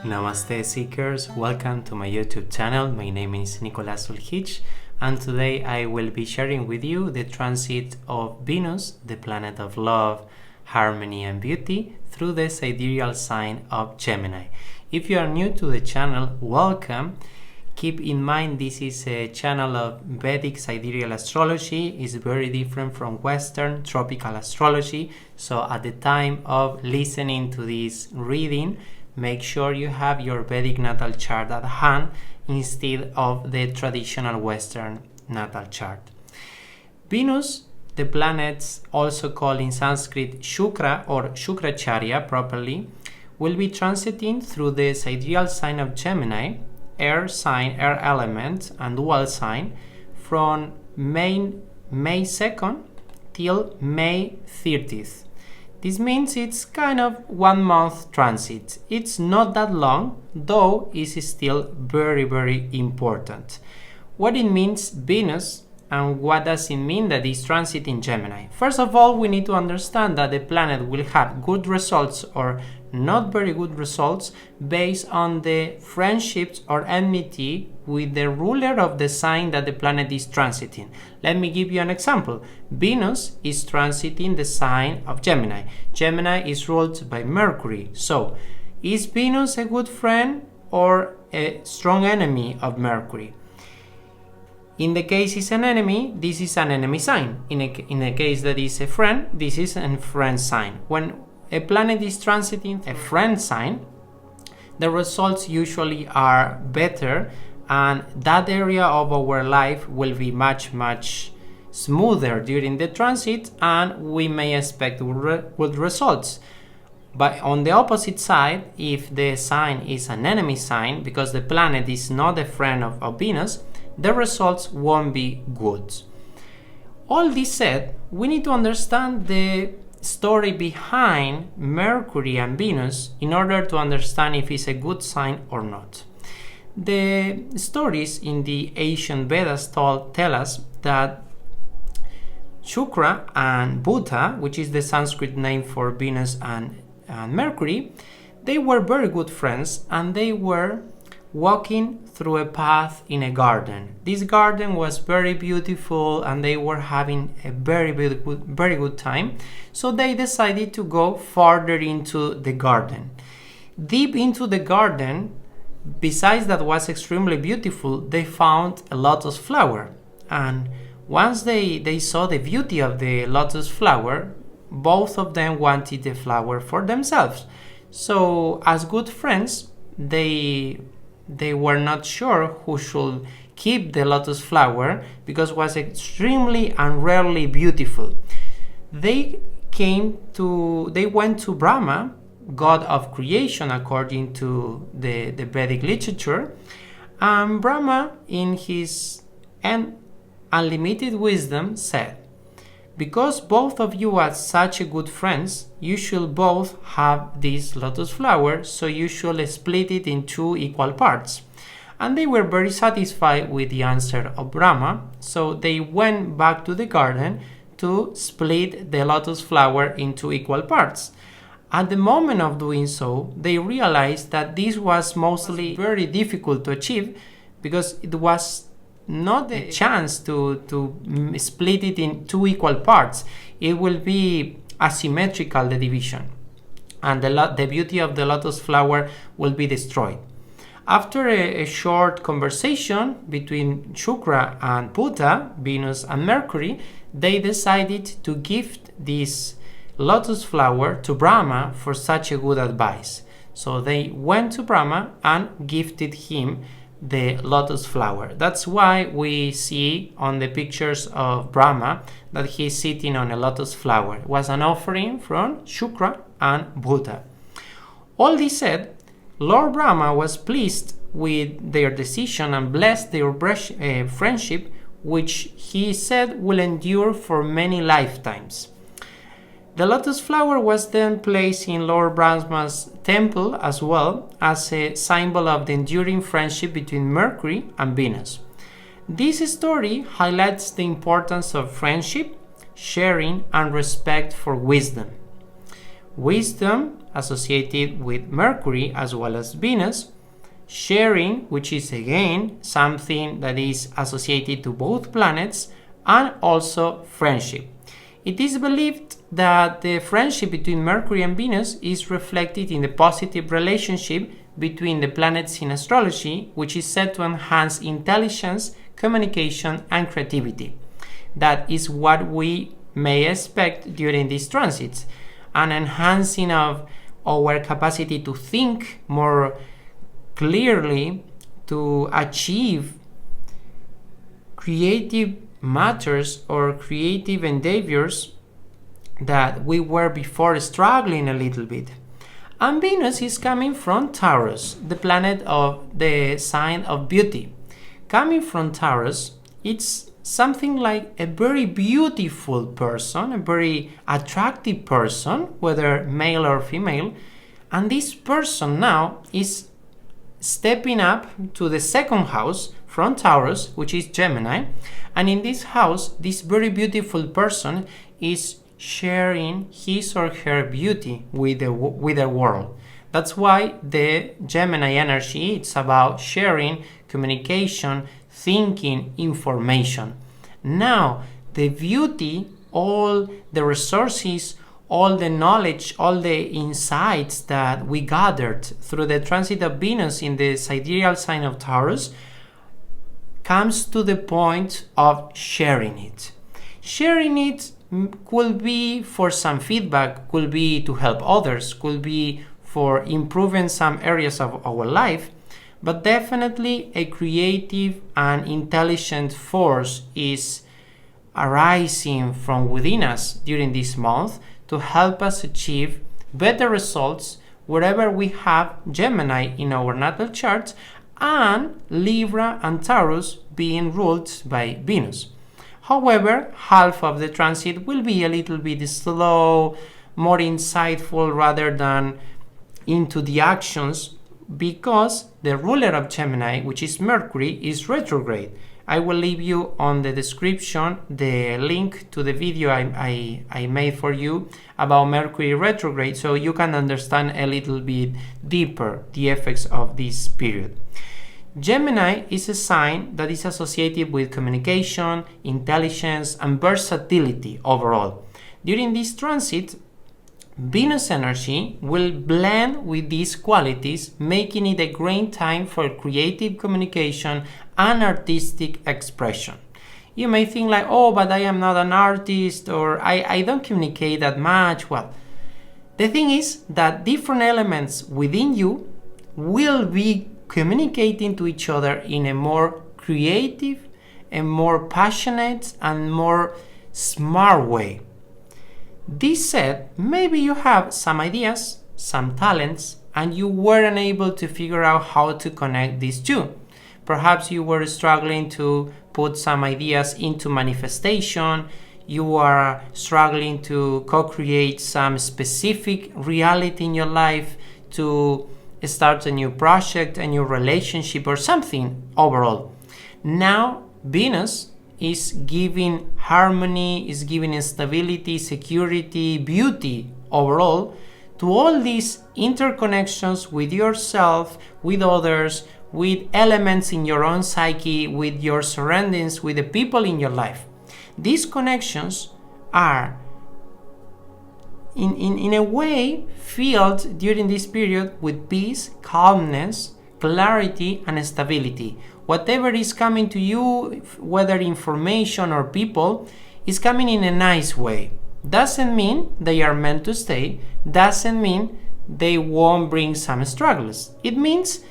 Namaste Seekers, welcome to my YouTube channel. My name is Nicolas Ulhich and today I will be sharing with you the transit of Venus, the planet of love, harmony and beauty, through the sidereal sign of Gemini. If you are new to the channel, welcome. Keep in mind this is a channel of Vedic sidereal astrology. It's very different from Western tropical astrology. So at the time of listening to this reading, make sure you have your Vedic natal chart at hand instead of the traditional Western natal chart. Venus, the planets also called in Sanskrit Shukra or Shukracharya properly, will be transiting through the sidereal sign of Gemini, air sign, air element and dual sign from May 2nd till May 30th. This means it's kind of 1 month transit. It's not that long, though it's still very, very important. What it means, Venus, and what does it mean that it's transit in Gemini? First of all, we need to understand that the planet will have good results or not very good results based on the friendships or enmity with the ruler of the sign that the planet is transiting. Let me give you an example. Venus is transiting the sign of Gemini. Gemini is ruled by Mercury. So, is Venus a good friend or a strong enemy of Mercury? In the case it's an enemy, this is an enemy sign. In the case that is a friend, this is a friend sign. When a planet is transiting a friend sign, the results usually are better and that area of our life will be much smoother during the transit and we may expect good results. But on the opposite side, if the sign is an enemy sign, because the planet is not a friend of Venus, the results won't be good. All this said, we need to understand the story behind Mercury and Venus in order to understand if it's a good sign or not. The stories in the ancient Vedas tell us that Shukra and Buddha, which is the Sanskrit name for Venus and Mercury, they were very good friends and they were walking through a path in a garden. This garden was very beautiful and they were having a very good time. So they decided to go farther into the garden. Deep into the garden, besides that was extremely beautiful, they found a lotus flower. And once they saw the beauty of the lotus flower, both of them wanted the flower for themselves. So as good friends, they were not sure who should keep the lotus flower because it was extremely and rarely beautiful. They went to Brahma, god of creation according to the Vedic literature, and Brahma in his unlimited wisdom said, because both of you are such a good friends, you should both have this lotus flower, so you should split it in 2 equal parts. And they were very satisfied with the answer of Brahma, so they went back to the garden to split the lotus flower into equal parts. At the moment of doing so, they realized that this was mostly very difficult to achieve because it was not a chance to split it in 2 equal parts. It will be asymmetrical, the division, and the beauty of the lotus flower will be destroyed. After a short conversation between Shukra and Buddha, Venus and Mercury, they decided to gift this lotus flower to Brahma for such a good advice. So they went to Brahma and gifted him the lotus flower. That's why we see on the pictures of Brahma that he's sitting on a lotus flower. It was an offering from Shukra and Buddha. All this said, Lord Brahma was pleased with their decision and blessed their friendship, which he said will endure for many lifetimes. The lotus flower was then placed in Lord Brahma's temple as well as a symbol of the enduring friendship between Mercury and Venus. This story highlights the importance of friendship, sharing, and respect for wisdom. wisdom associated with Mercury as well as Venus, sharing, which is again something that is associated to both planets, and also friendship. It is believed that the friendship between Mercury and Venus is reflected in the positive relationship between the planets in astrology, which is said to enhance intelligence, communication, and creativity. That is what we may expect during these transits, an enhancing of our capacity to think more clearly, to achieve creative matters or creative endeavors that we were before struggling a little bit. And Venus is coming from Taurus, the planet of the sign of beauty. Coming from Taurus, it's something like a very beautiful person, a very attractive person, whether male or female. And this person now is stepping up to the second house from Taurus, which is Gemini. And in this house, this very beautiful person is sharing his or her beauty with the world. That's why the Gemini energy, it's about sharing, communication, thinking, information. Now, the beauty, all the resources, all the knowledge, all the insights that we gathered through the transit of Venus in the sidereal sign of Taurus comes to the point of sharing it. Sharing it could be for some feedback, could be to help others, could be for improving some areas of our life, but definitely a creative and intelligent force is arising from within us during this month to help us achieve better results wherever we have Gemini in our natal charts and Libra and Taurus being ruled by Venus. However, half of the transit will be a little bit slow, more insightful rather than into the actions, because the ruler of Gemini, which is Mercury, is retrograde. I will leave you on the description the link to the video I made for you about Mercury retrograde, so you can understand a little bit deeper the effects of this period. Gemini is a sign that is associated with communication, intelligence, and versatility overall. During this transit, Venus energy will blend with these qualities, making it a great time for creative communication and artistic expression. You may think like, oh, but I am not an artist, or I don't communicate that much. Well, the thing is that different elements within you will be communicating to each other in a more creative, a more passionate, and more smart way. This said, maybe you have some ideas, some talents, and you weren't able to figure out how to connect these two. Perhaps you were struggling to put some ideas into manifestation, you are struggling to co-create some specific reality in your life, to start a new project, a new relationship, or something overall. Now, Venus is giving harmony, is giving stability, security, beauty overall to all these interconnections with yourself, with others, with elements in your own psyche, with your surroundings, with the people in your life. These connections are in a way filled during this period with peace, calmness, clarity, and stability. Whatever is coming to you, whether information or people, is coming in a nice way. Doesn't mean they are meant to stay, doesn't mean they won't bring some struggles. It means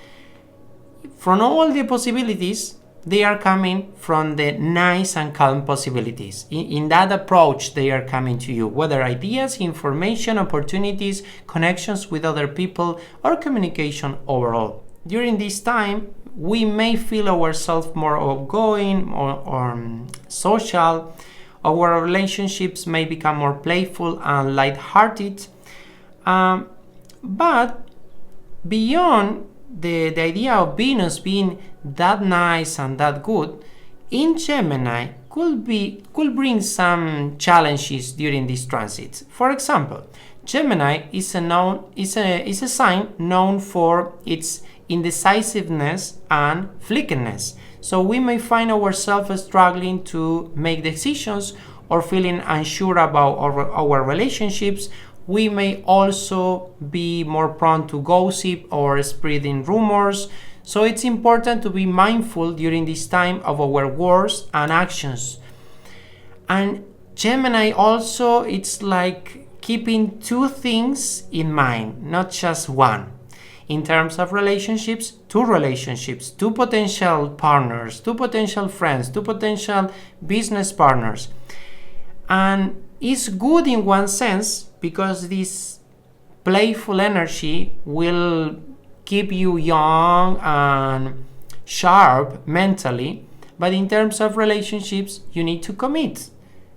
from all the possibilities, they are coming from the nice and calm possibilities. In that approach, they are coming to you, whether ideas, information, opportunities, connections with other people, or communication overall. During this time, we may feel ourselves more outgoing or social. Our relationships may become more playful and lighthearted. But beyond the idea of Venus being that nice and that good, in Gemini could bring some challenges during this transit. For example, Gemini is a sign known for its indecisiveness and flickerness. So we may find ourselves struggling to make decisions or feeling unsure about our relationships. We may also be more prone to gossip or spreading rumors. So it's important to be mindful during this time of our words and actions. And Gemini also, it's like keeping two things in mind, not just one. In terms of relationships, two potential partners, two potential friends, two potential business partners. And it's good in one sense because this playful energy will keep you young and sharp mentally. But in terms of relationships, you need to commit,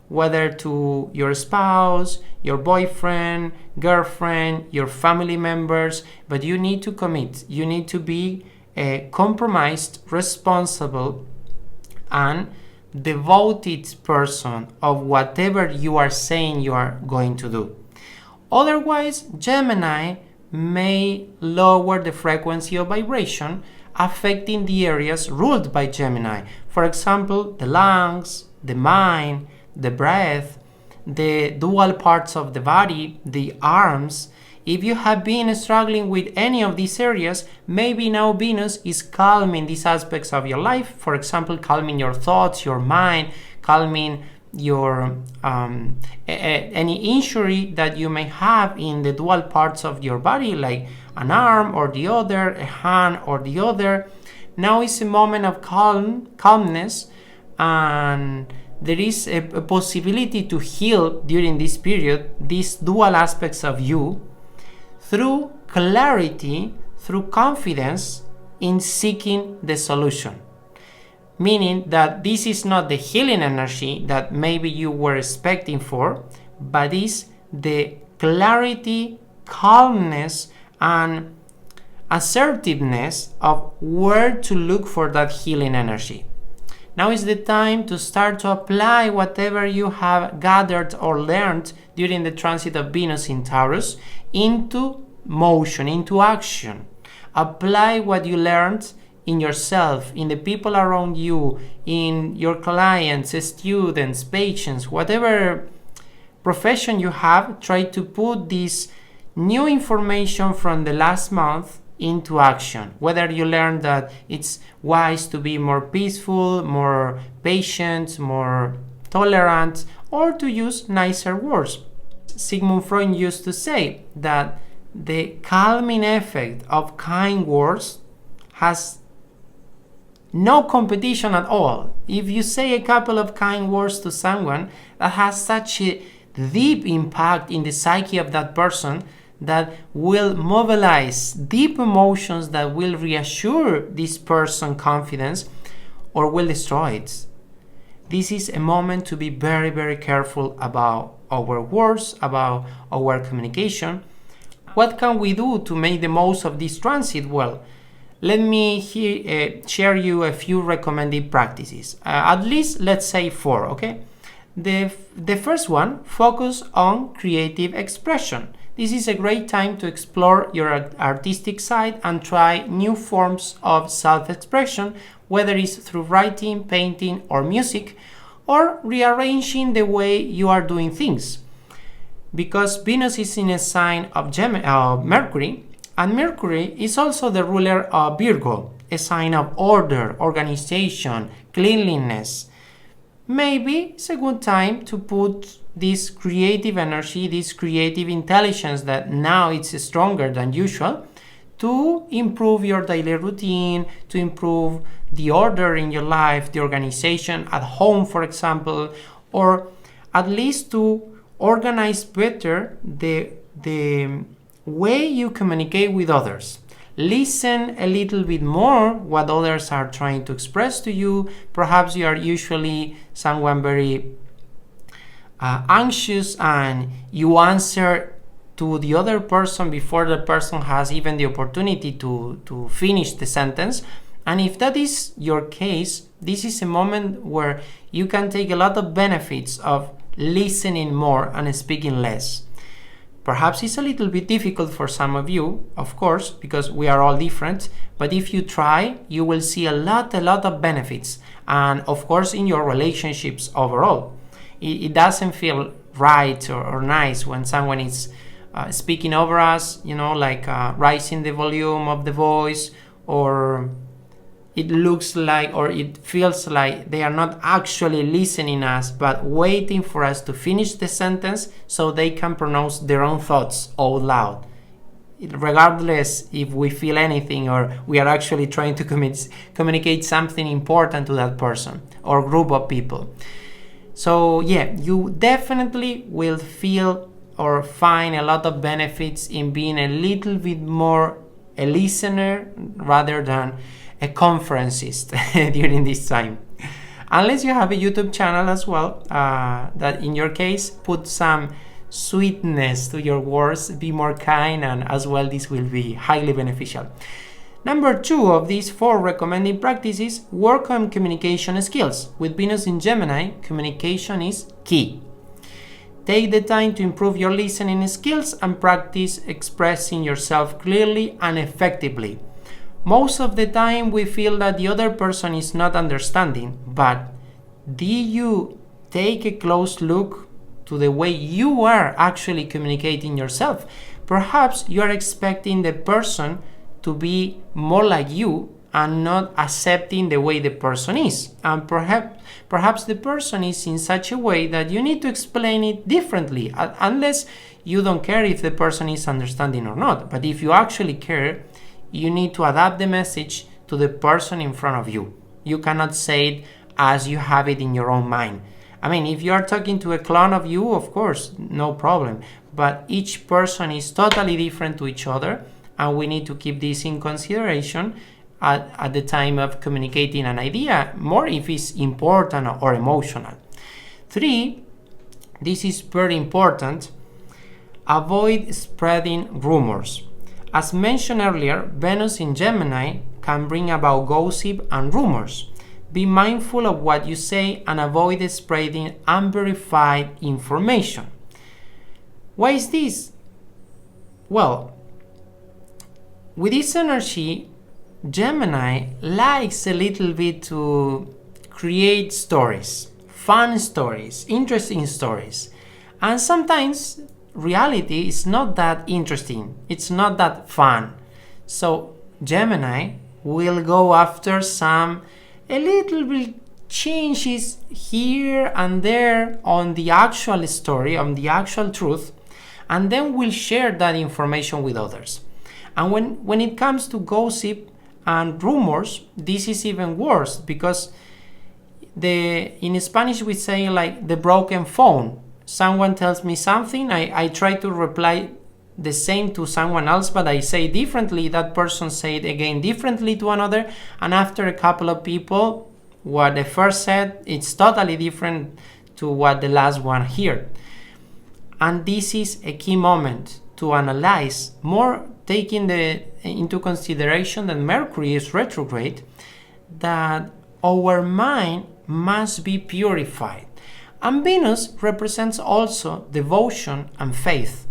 whether to your spouse, your boyfriend, girlfriend, your family members, but you need to commit. You need to be a compromised, responsible, and devoted person of whatever you are saying you are going to do. Otherwise, Gemini may lower the frequency of vibration, affecting the areas ruled by Gemini. For example, the lungs, the mind, the breath, the dual parts of the body, the arms. If you have been struggling with any of these areas, maybe now Venus is calming these aspects of your life. For example, calming your thoughts, your mind, calming your any injury that you may have in the dual parts of your body, like an arm or the other, a hand or the other. Now is a moment of calmness, and there is a possibility to heal during this period these dual aspects of you through clarity, through confidence in seeking the solution. Meaning that this is not the healing energy that maybe you were expecting for, but is the clarity, calmness, and assertiveness of where to look for that healing energy. Now is the time to start to apply whatever you have gathered or learned during the transit of Venus in Taurus into motion, into action. Apply what you learned in yourself, in the people around you, in your clients, students, patients, whatever profession you have. Try to put this new information from the last month into action. Whether you learn that it's wise to be more peaceful, more patient, more tolerant, or to use nicer words. Sigmund Freud used to say that the calming effect of kind words has no competition at all. If you say a couple of kind words to someone, that has such a deep impact in the psyche of that person that will mobilize deep emotions that will reassure this person's confidence or will destroy it. This is a moment to be very, very careful about our words, about our communication. What can we do to make the most of this transit? Well, let me share you a few recommended practices. At least, let's say 4, okay? The first one, focus on creative expression. This is a great time to explore your artistic side and try new forms of self-expression, whether it's through writing, painting, or music, or rearranging the way you are doing things. Because Venus is in a sign of Mercury, and Mercury is also the ruler of Virgo, a sign of order, organization, cleanliness. Maybe it's a good time to put this creative energy, this creative intelligence that now it's stronger than usual, to improve your daily routine, to improve the order in your life, the organization at home, for example, or at least to organize better the way you communicate with others. Listen a little bit more what others are trying to express to you. Perhaps you are usually someone very anxious and you answer to the other person before the person has even the opportunity to finish the sentence. And if that is your case, this is a moment where you can take a lot of benefits of listening more and speaking less. Perhaps it's a little bit difficult for some of you, of course, because we are all different, but if you try, you will see a lot of benefits, and of course in your relationships overall. It doesn't feel right or nice when someone is speaking over us, like raising the volume of the voice, or it looks like, or it feels like they are not actually listening us, but waiting for us to finish the sentence so they can pronounce their own thoughts out loud, regardless if we feel anything or we are actually trying to communicate something important to that person or group of people. So yeah, you definitely will feel or find a lot of benefits in being a little bit more a listener rather than a conferencist during this time. Unless you have a YouTube channel as well, that in your case put some sweetness to your words, be more kind, and as well this will be highly beneficial. Number 2 of these 4 recommended practices, work on communication skills. With Venus in Gemini, communication is key. Take the time to improve your listening skills and practice expressing yourself clearly and effectively. Most of the time we feel that the other person is not understanding, but do you take a close look to the way you are actually communicating yourself? Perhaps you are expecting the person to be more like you and not accepting the way the person is. And perhaps the person is in such a way that you need to explain it differently, unless you don't care if the person is understanding or not. But if you actually care, you need to adapt the message to the person in front of you. You cannot say it as you have it in your own mind. I mean, if you are talking to a clone of you, of course, no problem. But each person is totally different to each other, and we need to keep this in consideration at the time of communicating an idea, more if it's important or emotional. 3, this is very important, avoid spreading rumors. As mentioned earlier, Venus in Gemini can bring about gossip and rumors. Be mindful of what you say and avoid spreading unverified information. Why is this? Well, with this energy, Gemini likes a little bit to create stories, fun stories, interesting stories. And sometimes reality is not that interesting, it's not that fun. So Gemini will go after some a little bit changes here and there on the actual story, on the actual truth, and then will share that information with others. And when it comes to gossip and rumors, this is even worse, because in Spanish we say like the broken phone. Someone tells me something, I try to reply the same to someone else, but I say differently, that person said again differently to another, and after a couple of people, what the first said, it's totally different to what the last one heard. And this is a key moment to analyze, more taking into consideration that Mercury is retrograde, that our mind must be purified. And Venus represents also devotion and faith.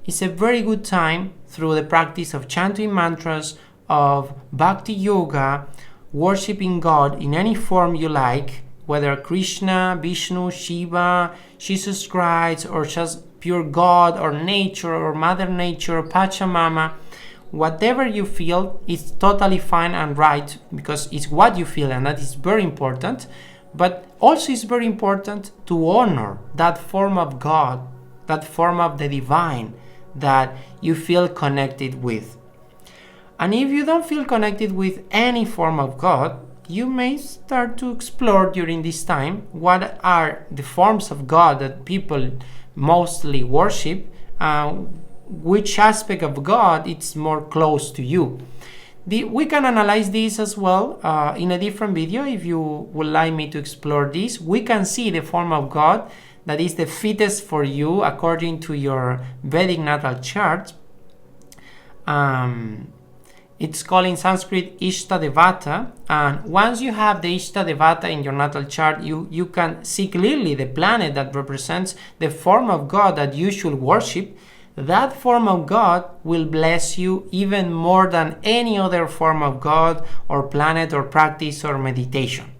It's a very good time through the practice of chanting mantras, of bhakti yoga, worshipping God in any form you like, whether Krishna, Vishnu, Shiva, Jesus Christ, or just pure God, or nature, or Mother Nature, Pachamama. Whatever you feel is totally fine and right, because it's what you feel, and that is very important. But also it's very important to honor that form of God, that form of the divine that you feel connected with. And if you don't feel connected with any form of God, you may start to explore during this time what are the forms of God that people mostly worship, which aspect of God it's more close to you. We can analyze this as well in a different video. If you would like me to explore this, we can see the form of God that is the fittest for you according to your Vedic natal chart. It's called in Sanskrit Ishta Devata, and once you have the Ishta Devata in your natal chart, you can see clearly the planet that represents the form of God that you should worship. that form of God will bless you even more than any other form of God or planet or practice or meditation.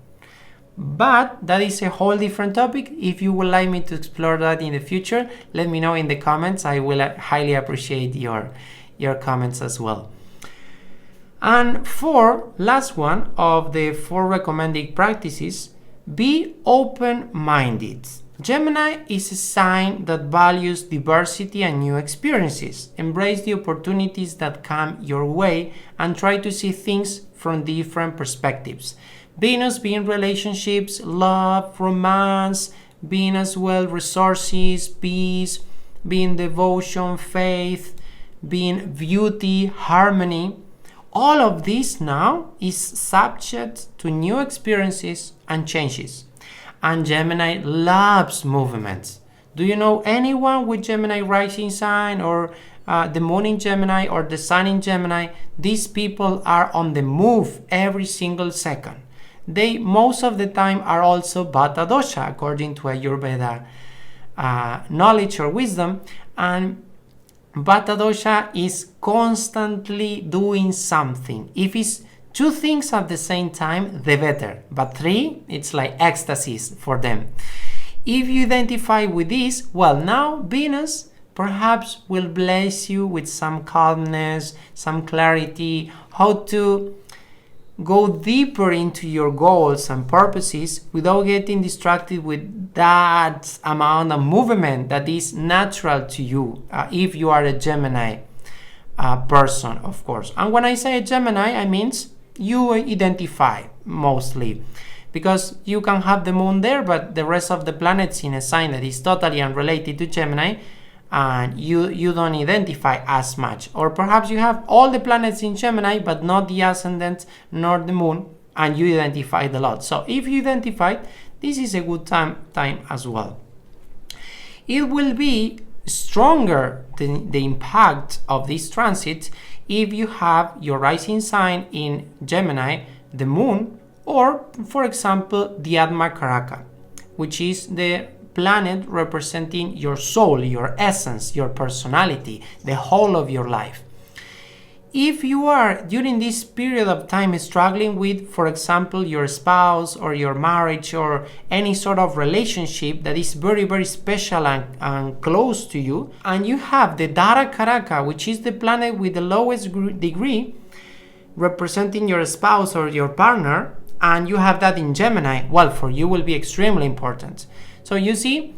But that is a whole different topic. If you would like me to explore that in the future, let me know in the comments. I will highly appreciate your comments as well. And last one of the 4 recommended practices, be open-minded. Gemini is a sign that values diversity and new experiences. Embrace the opportunities that come your way and try to see things from different perspectives. Venus being relationships, love, romance, being as well resources, peace, being devotion, faith, being beauty, harmony. All of this now is subject to new experiences and changes. And Gemini loves movements. Do you know anyone with Gemini rising sign or the moon in Gemini or the sun in Gemini? These people are on the move every single second. They most of the time are also Vata dosha according to Ayurveda knowledge or wisdom, and Vata dosha is constantly doing something. If it's 2 things at the same time, the better, but 3, it's like ecstasies for them. If you identify with this, well, now Venus perhaps will bless you with some calmness, some clarity, how to go deeper into your goals and purposes without getting distracted with that amount of movement that is natural to you if you are a Gemini person, of course. And when I say a Gemini, I mean you identify mostly, because you can have the moon there, but the rest of the planets in a sign that is totally unrelated to Gemini, and you don't identify as much. Or perhaps you have all the planets in Gemini but not the ascendant nor the moon, and you identified a lot. So if you identified, this is a good time as well. It will be stronger the impact of this transit if you have your rising sign in Gemini, the moon, or for example the Atma Karaka, which is the planet representing your soul, your essence, your personality, the whole of your life. If you are during this period of time struggling with, for example, your spouse or your marriage or any sort of relationship that is very, very special and close to you, and you have the Dara Karaka, which is the planet with the lowest degree representing your spouse or your partner, and you have that in Gemini, well, for you will be extremely important. So you see,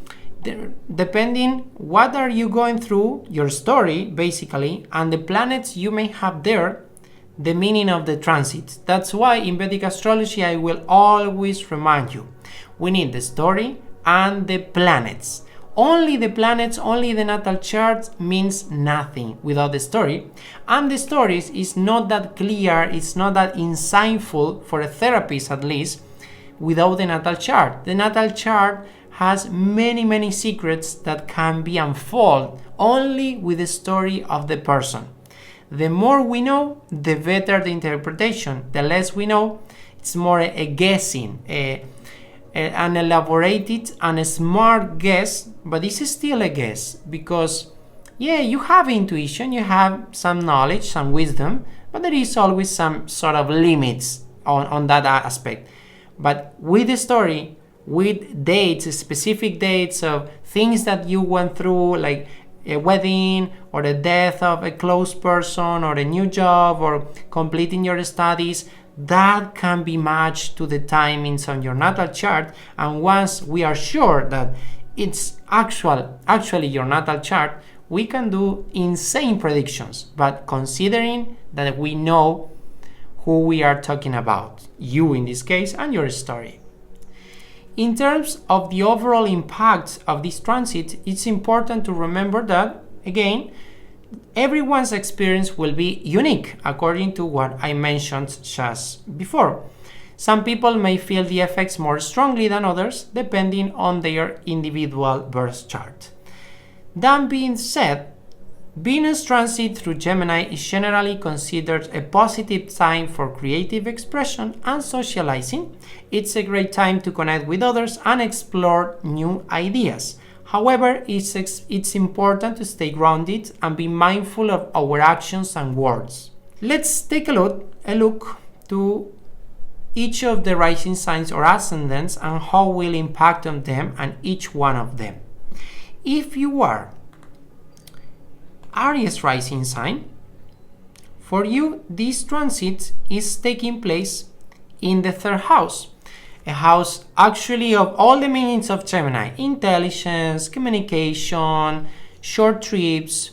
depending what are you going through, your story basically, and the planets you may have there, the meaning of the transit. That's why in Vedic astrology I will always remind you, we need the story and the planets. Only the planets, only the natal chart means nothing without the story. And the stories is not that clear, it's not that insightful for a therapist at least, without the natal chart. The natal chart has many, many secrets that can be unfolded only with the story of the person. The more we know, the better the interpretation. The less we know, it's more a guessing, an elaborated and a smart guess, but this is still a guess because, yeah, you have intuition, you have some knowledge, some wisdom, but there is always some sort of limits on that aspect. But with the story, with dates, specific dates of things that you went through, like a wedding or the death of a close person or a new job or completing your studies, that can be matched to the timings on your natal chart. And once we are sure that it's actually your natal chart, we can do insane predictions, but considering that we know who we are talking about, you in this case, and your story. In terms of the overall impact of this transit, it's important to remember that, again, everyone's experience will be unique according to what I mentioned just before. Some people may feel the effects more strongly than others, depending on their individual birth chart. That being said, Venus transit through Gemini is generally considered a positive sign for creative expression and socializing. It's a great time to connect with others and explore new ideas. However, it's important to stay grounded and be mindful of our actions and words. Let's take a look to each of the rising signs or ascendants and how will impact on them and each one of them. If you are Aries rising sign, for you this transit is taking place in the third house, a house actually of all the meanings of Gemini: intelligence, communication, short trips.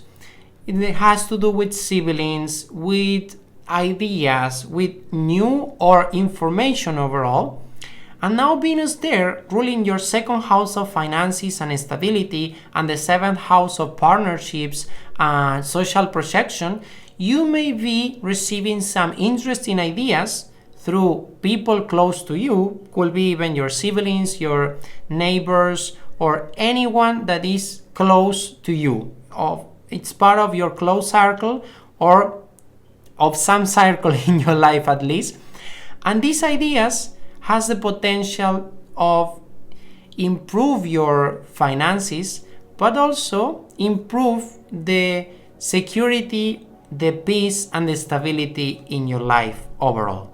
It has to do with siblings, with ideas, with new or information overall. And now Venus there, ruling your second house of finances and stability and the seventh house of partnerships and social projection, you may be receiving some interesting ideas through people close to you, could be even your siblings, your neighbors, or anyone that is close to you. It's part of your close circle or of some circle in your life at least. And these ideas has the potential of improve your finances, but also improve the security, the peace, and the stability in your life overall.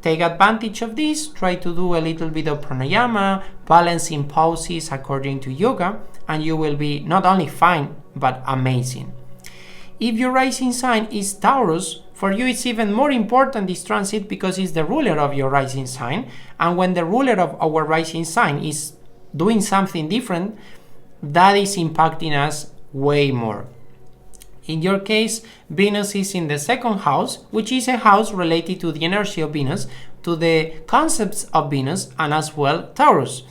Take advantage of this, try to do a little bit of pranayama, balancing poses according to yoga, and you will be not only fine, but amazing. If your rising sign is Taurus, for you it's even more important this transit because it's the ruler of your rising sign, and when the ruler of our rising sign is doing something different, that is impacting us way more. In your case, Venus is in the second house, which is a house related to the energy of Venus, to the concepts of Venus, and as well Taurus.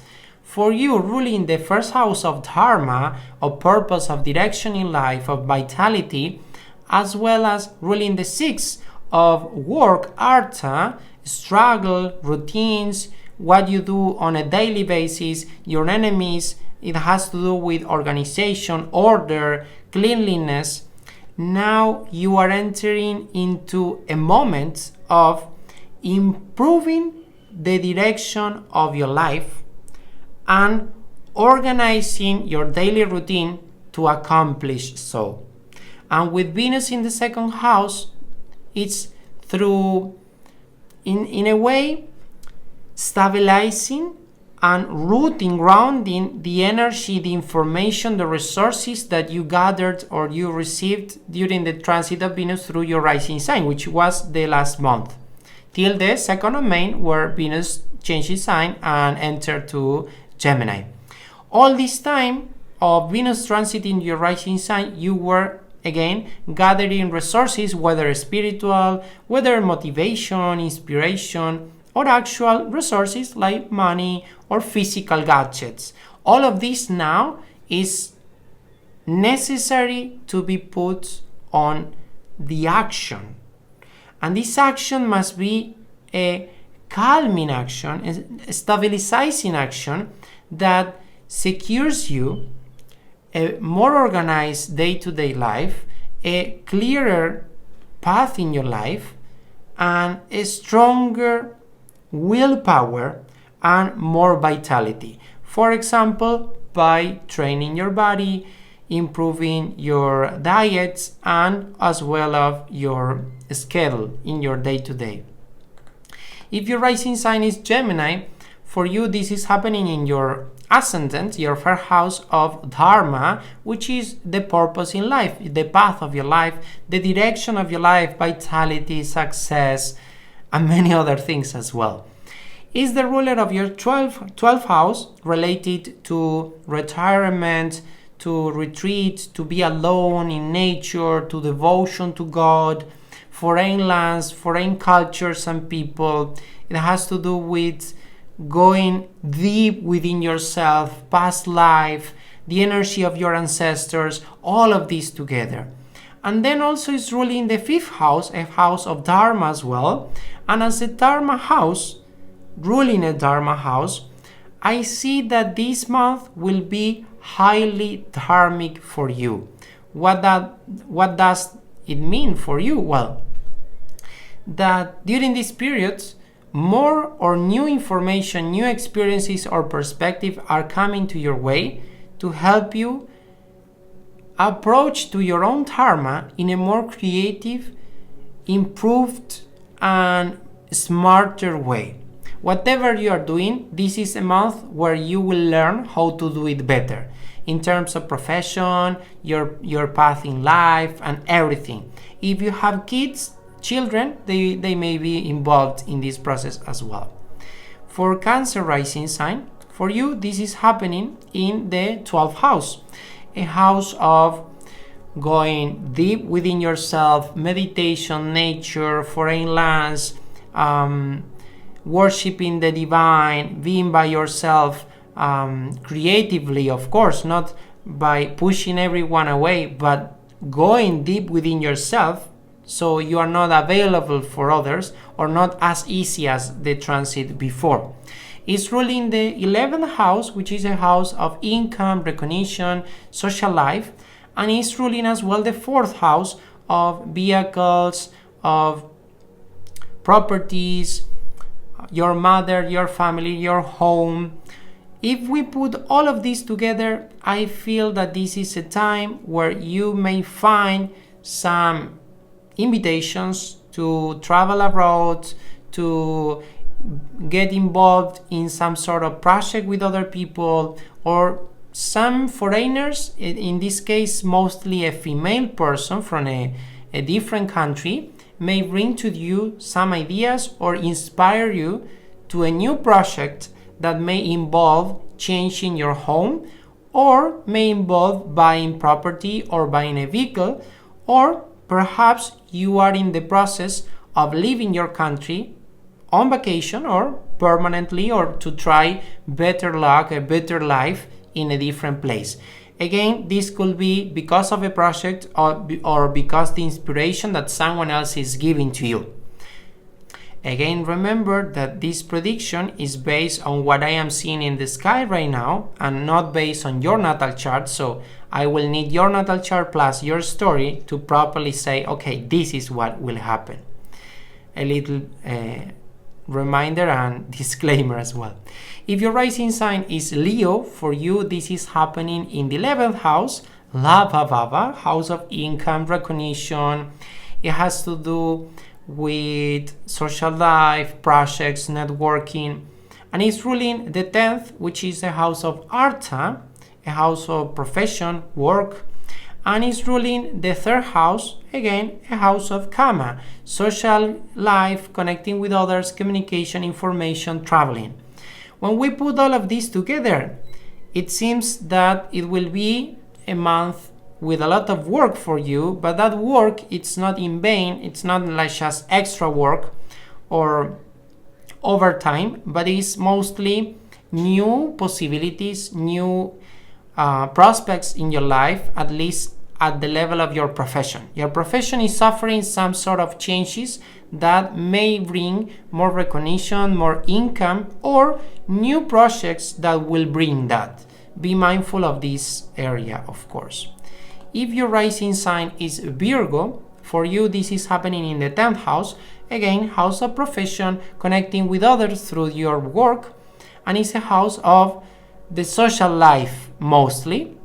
For you, ruling the first house of Dharma, of purpose, of direction in life, of vitality, as well as ruling the sixth of work, artha, struggle, routines, what you do on a daily basis, your enemies. It has to do with organization, order, cleanliness. Now you are entering into a moment of improving the direction of your life and organizing your daily routine to accomplish so. And with Venus in the second house, it's through, in a way, stabilizing and rooting, grounding the energy, the information, the resources that you gathered or you received during the transit of Venus through your rising sign, which was the last month, till the 2nd of May, where Venus changes sign and entered to Gemini. All this time of Venus transit in your rising sign, you were again gathering resources, whether spiritual, whether motivation, inspiration, or actual resources like money or physical gadgets. All of this now is necessary to be put on the action. And this action must be a calming action, a stabilizing action that secures you a more organized day-to-day life, a clearer path in your life, and a stronger willpower and more vitality. For example, by training your body, improving your diets, and as well as your schedule in your day-to-day. If your rising sign is Gemini, for you this is happening in your ascendant, your first house of Dharma, which is the purpose in life, the path of your life, the direction of your life, vitality, success, and many other things as well. Is the ruler of your 12th house, related to retirement, to retreat, to be alone in nature, to devotion to God, foreign lands, foreign cultures and people. It has to do with going deep within yourself, past life, the energy of your ancestors, all of these together. And then also it's ruling the 5th house, a house of Dharma as well. And as a Dharma house, ruling a Dharma house, I see that this month will be highly dharmic for you. What does it mean for you? Well, that during this period, more or new information, new experiences or perspective are coming to your way to help you approach to your own dharma in a more creative, improved, and smarter way. Whatever you are doing, this is a month where you will learn how to do it better in terms of profession, your path in life, and everything. If you have children, they may be involved in this process as well. For Cancer rising sign, for you, this is happening in the 12th house, a house of going deep within yourself, meditation, nature, foreign lands, worshiping the divine, being by yourself, creatively, of course, not by pushing everyone away, but going deep within yourself, so you are not available for others or not as easy as the transit before. It's ruling the 11th house, which is a house of income, recognition, social life, and it's ruling as well the 4th house of vehicles, of properties, your mother, your family, your home. If we put all of this together, I feel that this is a time where you may find some invitations to travel abroad, to get involved in some sort of project with other people, or some foreigners, in this case mostly a female person from a different country, may bring to you some ideas or inspire you to a new project that may involve changing your home, or may involve buying property or buying a vehicle, or perhaps you are in the process of leaving your country on vacation or permanently, or to try better luck, a better life in a different place. Again, this could be because of a project or because the inspiration that someone else is giving to you. Again, remember that this prediction is based on what I am seeing in the sky right now and not based on your natal chart. So I will need your natal chart plus your story to properly say, okay, this is what will happen. A little reminder and disclaimer as well. If your rising sign is Leo, for you this is happening in the 11th house, Labhavava, house of income, recognition. It has to do with social life, projects, networking, and it's ruling the 10th, which is a house of Artha, a house of profession, work, and it's ruling the 3rd house, again a house of Kama, social life, connecting with others, communication, information, traveling. When we put all of this together, it seems that it will be a month with a lot of work for you, but that work, it's not in vain, it's not like just extra work or overtime, but it's mostly new possibilities, new prospects in your life, at least at the level of your profession. Your profession is suffering some sort of changes that may bring more recognition, more income, or new projects that will bring that. Be mindful of this area, of course. If your rising sign is Virgo, for you this is happening in the 10th house, again, house of profession, connecting with others through your work, and it's a house of the social life mostly.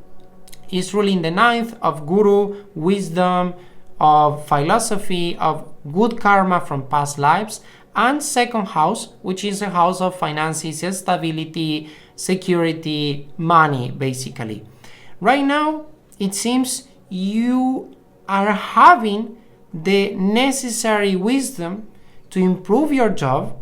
It's ruling the 9th of Guru, wisdom, of philosophy, of good karma from past lives, and 2nd house, which is a house of finances, stability, security, money, basically. Right now, it seems you are having the necessary wisdom to improve your job,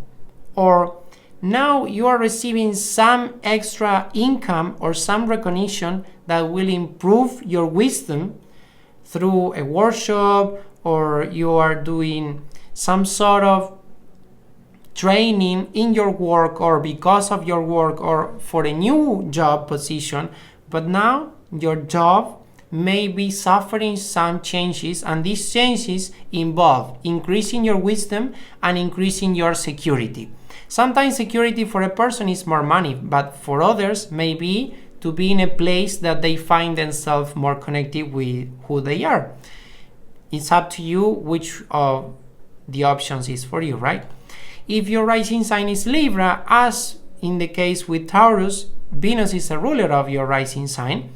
or now you are receiving some extra income or some recognition that will improve your wisdom through a workshop, or you are doing some sort of training in your work or because of your work or for a new job position, but now your job may be suffering some changes, and these changes involve increasing your wisdom and increasing your security. Sometimes security for a person is more money, but for others maybe to be in a place that they find themselves more connected with who they are. It's up to you which of the options is for you, right? If your rising sign is Libra, as in the case with Taurus, Venus is a ruler of your rising sign,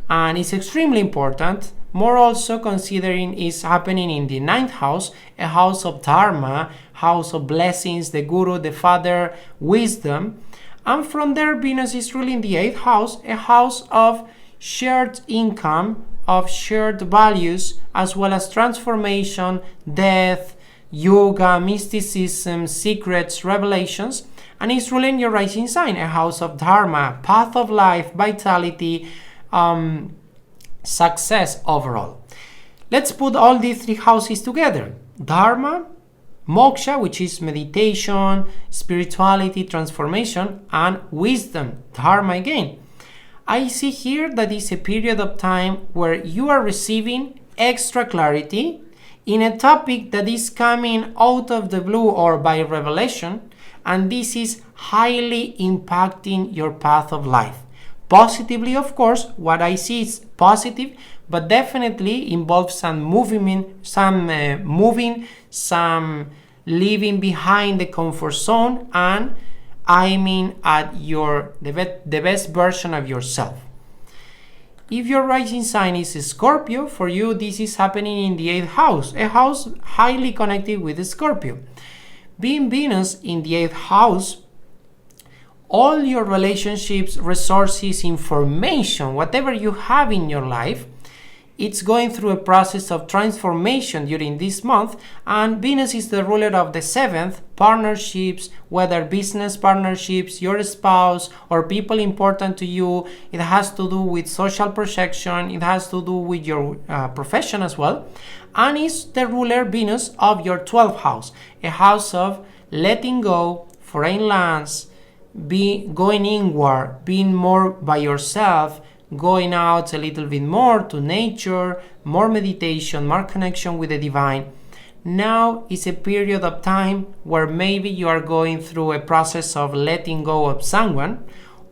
and it's extremely important. More also considering it's happening in the 9th house, a house of dharma, house of blessings, the guru, the father, wisdom. And from there, Venus is ruling the 8th house, a house of shared income, of shared values, as well as transformation, death, yoga, mysticism, secrets, revelations. And it's ruling your rising sign, a house of dharma, path of life, vitality, success overall. Let's put all these 3 houses together. Dharma, moksha, which is meditation, spirituality, transformation, and wisdom, dharma again. I see here that it's a period of time where you are receiving extra clarity in a topic that is coming out of the blue or by revelation, and this is highly impacting your path of life. Positively, of course, what I see is positive, but definitely involves some movement, some leaving behind the comfort zone, and aiming at the best version of yourself. If your rising sign is Scorpio, for you this is happening in the 8th house, a house highly connected with Scorpio. Being Venus in the 8th house, all your relationships, resources, information, whatever you have in your life, it's going through a process of transformation during this month, and Venus is the ruler of the 7th, partnerships, whether business partnerships, your spouse, or people important to you. It has to do with social projection, it has to do with your profession as well, and is the ruler, Venus, of your 12th house, a house of letting go, foreign lands, going inward, being more by yourself, going out a little bit more to nature, more meditation, more connection with the divine. Now is a period of time where maybe you are going through a process of letting go of someone,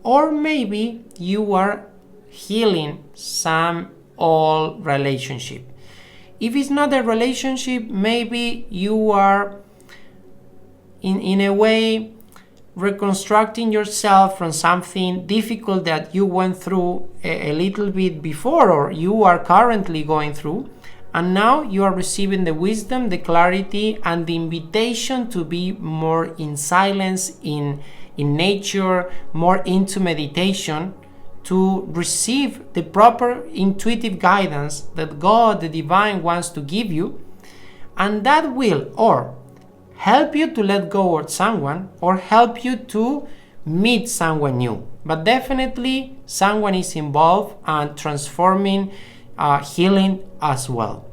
or maybe you are healing some old relationship. If it's not a relationship, maybe you are in a way reconstructing yourself from something difficult that you went through a little bit before, or you are currently going through, and now you are receiving the wisdom, the clarity, and the invitation to be more in silence, in nature, more into meditation, to receive the proper intuitive guidance that God, the divine, wants to give you, and that will or help you to let go of someone or help you to meet someone new. But definitely someone is involved and transforming, healing as well.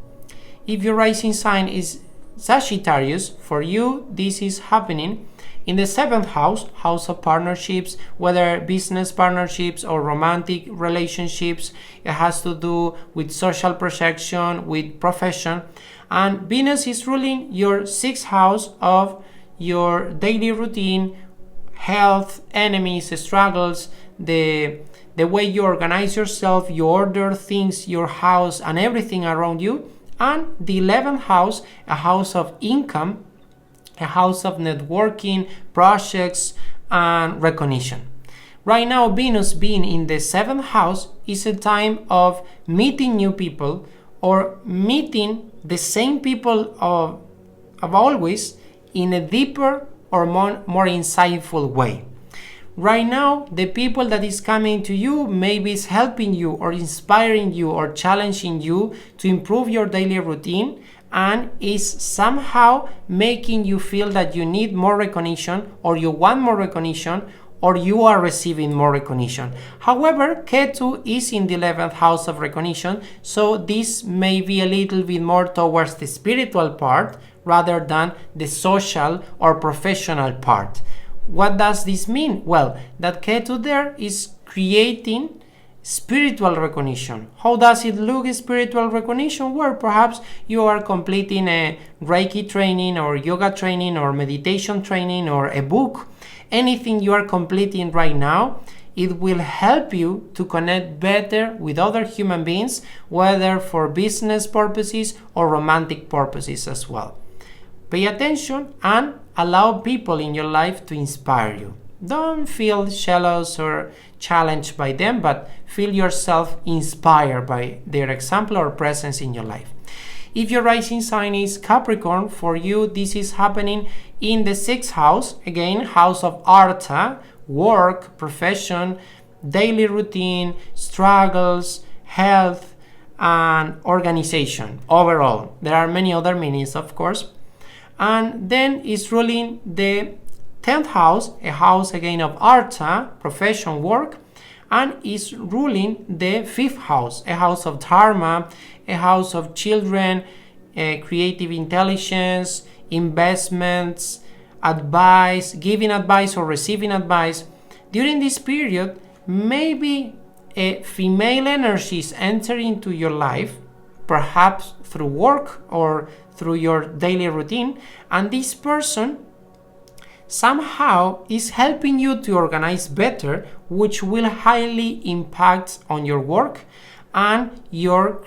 If your rising sign is Sagittarius, for you this is happening in the 7th house, house of partnerships, whether business partnerships or romantic relationships. It has to do with social projection, with profession. And Venus is ruling your 6th house of your daily routine, health, enemies, struggles, the way you organize yourself, you order things, your house and everything around you. And the 11th house, a house of income, a house of networking, projects, and recognition. Right now, Venus being in the 7th house is a time of meeting new people or meeting the same people of always in a deeper or more insightful way. Right now, the people that is coming to you maybe is helping you or inspiring you or challenging you to improve your daily routine, and is somehow making you feel that you need more recognition or you want more recognition or you are receiving more recognition. However, Ketu is in the 11th house of recognition, so this may be a little bit more towards the spiritual part rather than the social or professional part. What does this mean? Well, that Ketu there is creating spiritual recognition. How does it look, spiritual recognition? Where perhaps you are completing a Reiki training or yoga training or meditation training or a book. Anything you are completing right now, it will help you to connect better with other human beings, whether for business purposes or romantic purposes as well. Pay attention and allow people in your life to inspire you. Don't feel jealous or challenged by them, but feel yourself inspired by their example or presence in your life. If your rising sign is Capricorn, for you this is happening in the 6th house, again, house of Artha, work, profession, daily routine, struggles, health, and organization overall. There are many other meanings, of course. And then is ruling the 10th house, a house again of Artha, profession, work, and is ruling the 5th house, a house of Dharma, a house of children, creative intelligence, investments, advice, giving advice or receiving advice. During this period, maybe a female energy is entering into your life, perhaps through work or through your daily routine, and this person somehow is helping you to organize better, which will highly impact on your work and your